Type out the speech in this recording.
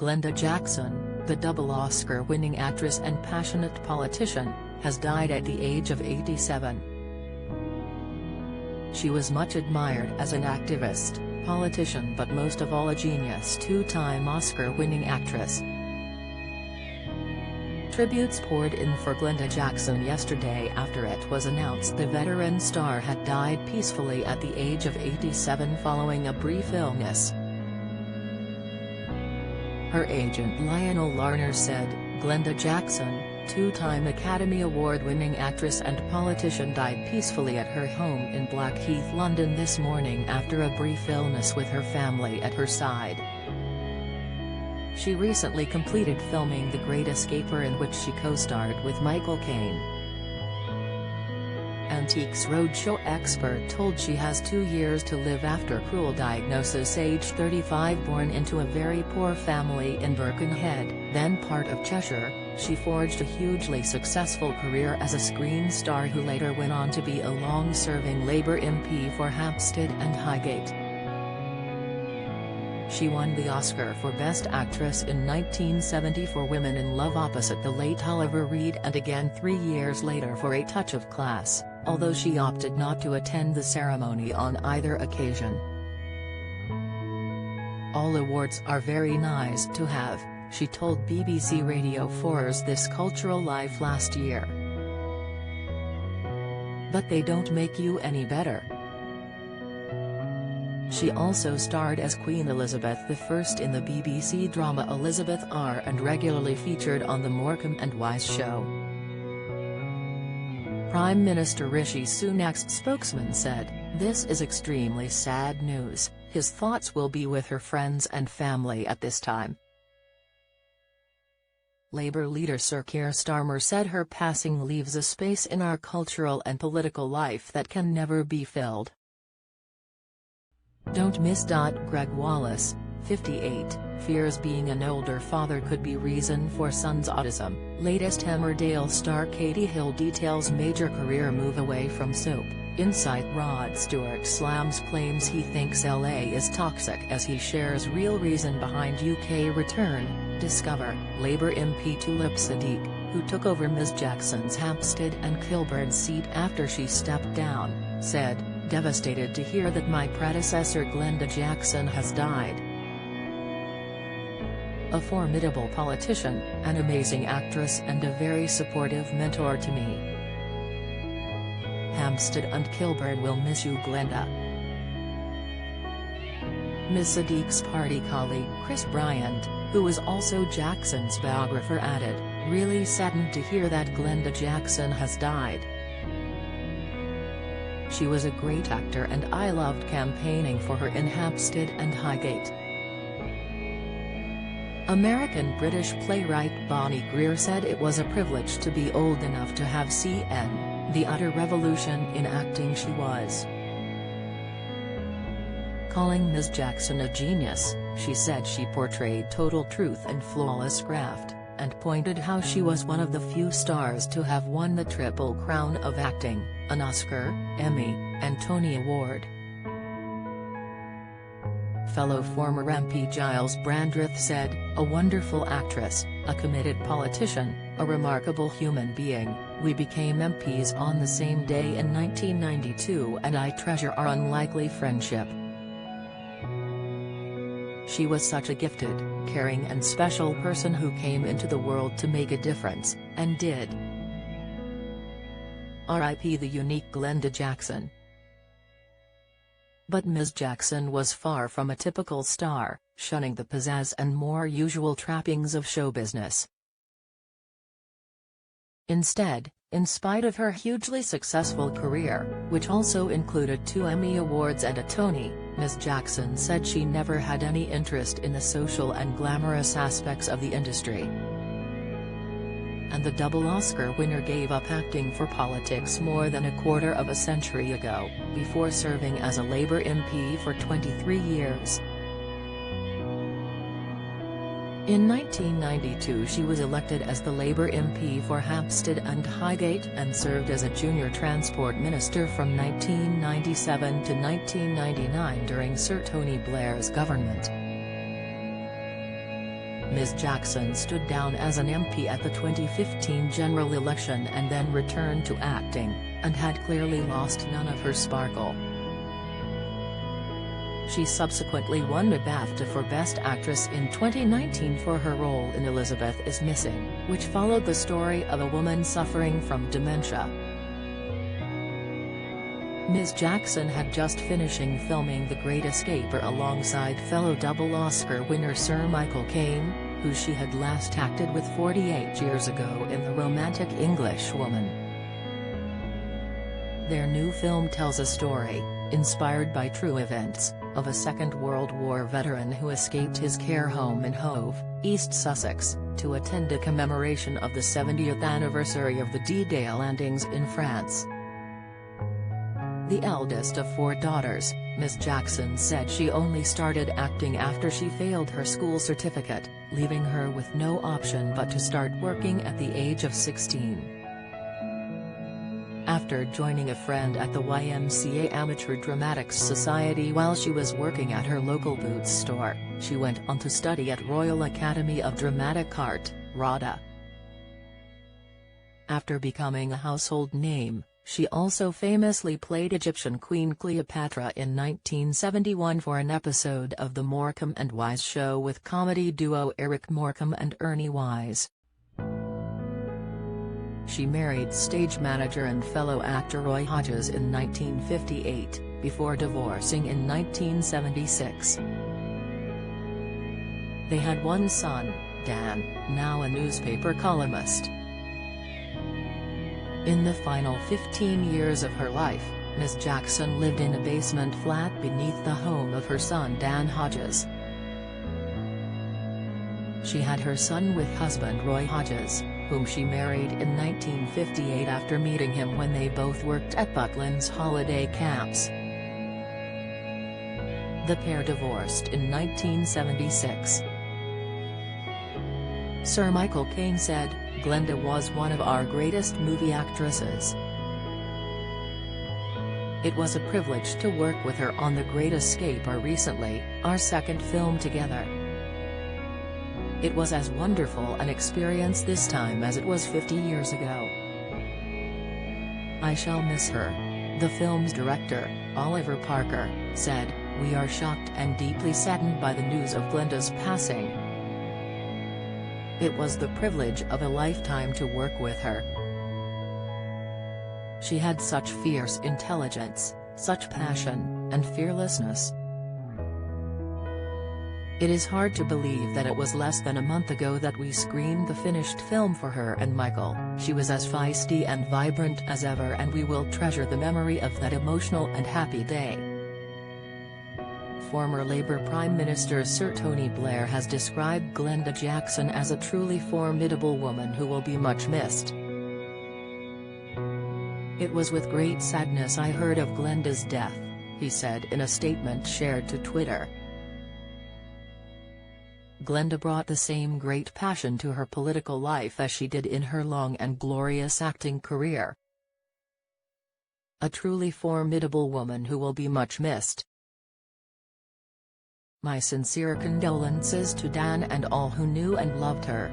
Glenda Jackson, the double Oscar-winning actress and passionate politician, has died at the age of 87. She was much admired as an activist, politician but most of all a genius two-time Oscar-winning actress. Tributes poured in for Glenda Jackson yesterday after it was announced the veteran star had died peacefully at the age of 87 following a brief illness. Her agent Lionel Larner said, "Glenda Jackson, two-time Academy Award-winning actress and politician died peacefully at her home in Blackheath, London this morning after a brief illness with her family at her side." She recently completed filming The Great Escaper, in which she co-starred with Michael Caine. Antiques Roadshow expert told she has 2 years to live after cruel diagnosis. Age 35, born into a very poor family in Birkenhead, then part of Cheshire, she forged a hugely successful career as a screen star who later went on to be a long-serving Labour MP for Hampstead and Highgate. She won the Oscar for Best Actress in 1970 for Women in Love opposite the late Oliver Reed, and again 3 years later for A Touch of Class, although she opted not to attend the ceremony on either occasion. "All awards are very nice to have," she told BBC Radio 4's This Cultural Life last year. "But they don't make you any better." She also starred as Queen Elizabeth I in the BBC drama Elizabeth R and regularly featured on The Morecambe and Wise Show. Prime Minister Rishi Sunak's spokesman said, "This is extremely sad news. His thoughts will be with her friends and family at this time." Labour leader Sir Keir Starmer said her passing leaves a space in our cultural and political life that can never be filled. "Don't miss." Greg Wallace, 58, fears being an older father could be reason for son's autism. Latest Emmerdale star Katie Hill details major career move away from soap. Insight Rod Stewart slams claims he thinks LA is toxic as he shares real reason behind UK return. Discover, Labour MP Tulip Siddiq, who took over Ms Jackson's Hampstead and Kilburn seat after she stepped down, said, "Devastated to hear that my predecessor Glenda Jackson has died. A formidable politician, an amazing actress and a very supportive mentor to me. Hampstead and Kilburn will miss you, Glenda." Ms Siddiq's party colleague Chris Bryant, who was also Jackson's biographer, added, "Really saddened to hear that Glenda Jackson has died. She was a great actor and I loved campaigning for her in Hampstead and Highgate." American-British playwright Bonnie Greer said it was a privilege to be old enough to have seen the utter revolution in acting she was. Calling Ms Jackson a genius, she said she portrayed total truth and flawless graft, and pointed how she was one of the few stars to have won the Triple Crown of acting, an Oscar, Emmy, and Tony Award. Fellow former MP Giles Brandreth said, "A wonderful actress, a committed politician, a remarkable human being. We became MPs on the same day in 1992 and I treasure our unlikely friendship. She was such a gifted, caring and special person who came into the world to make a difference, and did." R.I.P. the unique Glenda Jackson. But Ms Jackson was far from a typical star, shunning the pizzazz and more usual trappings of show business. Instead, in spite of her hugely successful career, which also included 2 Emmy Awards and a Tony, Ms Jackson said she never had any interest in the social and glamorous aspects of the industry. And the double Oscar winner gave up acting for politics more than a quarter of a century ago, before serving as a Labour MP for 23 years. In 1992 she was elected as the Labour MP for Hampstead and Highgate and served as a junior transport minister from 1997 to 1999 during Sir Tony Blair's government. Ms. Jackson stood down as an MP at the 2015 general election and then returned to acting, and had clearly lost none of her sparkle. She subsequently won a BAFTA for Best Actress in 2019 for her role in Elizabeth is Missing, which followed the story of a woman suffering from dementia. Ms. Jackson had just finishing filming The Great Escaper alongside fellow double Oscar winner Sir Michael Caine, who she had last acted with 48 years ago in The Romantic Englishwoman. Their new film tells a story, inspired by true events, of a Second World War veteran who escaped his care home in Hove, East Sussex, to attend a commemoration of the 70th anniversary of the D-Day landings in France. The eldest of 4 daughters, Ms. Jackson said she only started acting after she failed her school certificate, leaving her with no option but to start working at the age of 16. After joining a friend at the YMCA Amateur Dramatics Society while she was working at her local boots store, she went on to study at Royal Academy of Dramatic Art, RADA. After becoming a household name, she also famously played Egyptian Queen Cleopatra in 1971 for an episode of The Morecambe and Wise Show with comedy duo Eric Morecambe and Ernie Wise. She married stage manager and fellow actor Roy Hodges in 1958, before divorcing in 1976. They had one son, Dan, now a newspaper columnist. In the final 15 years of her life, Ms. Jackson lived in a basement flat beneath the home of her son Dan Hodges. She had her son with husband Roy Hodges, whom she married in 1958 after meeting him when they both worked at Butlins holiday camps. The pair divorced in 1976. Sir Michael Caine said, "Glenda was one of our greatest movie actresses. It was a privilege to work with her on The Great Escaper recently, our second film together. It was as wonderful an experience this time as it was 50 years ago. I shall miss her." The film's director, Oliver Parker, said, "We are shocked and deeply saddened by the news of Glenda's passing. It was the privilege of a lifetime to work with her. She had such fierce intelligence, such passion, and fearlessness. It is hard to believe that it was less than a month ago that we screened the finished film for her and Michael. She was as feisty and vibrant as ever, and we will treasure the memory of that emotional and happy day." Former Labour Prime Minister Sir Tony Blair has described Glenda Jackson as a truly formidable woman who will be much missed. "It was with great sadness I heard of Glenda's death," he said in a statement shared to Twitter. Glenda brought the same great passion to her political life as she did in her long and glorious acting career. "A truly formidable woman who will be much missed. My sincere condolences to Dan and all who knew and loved her."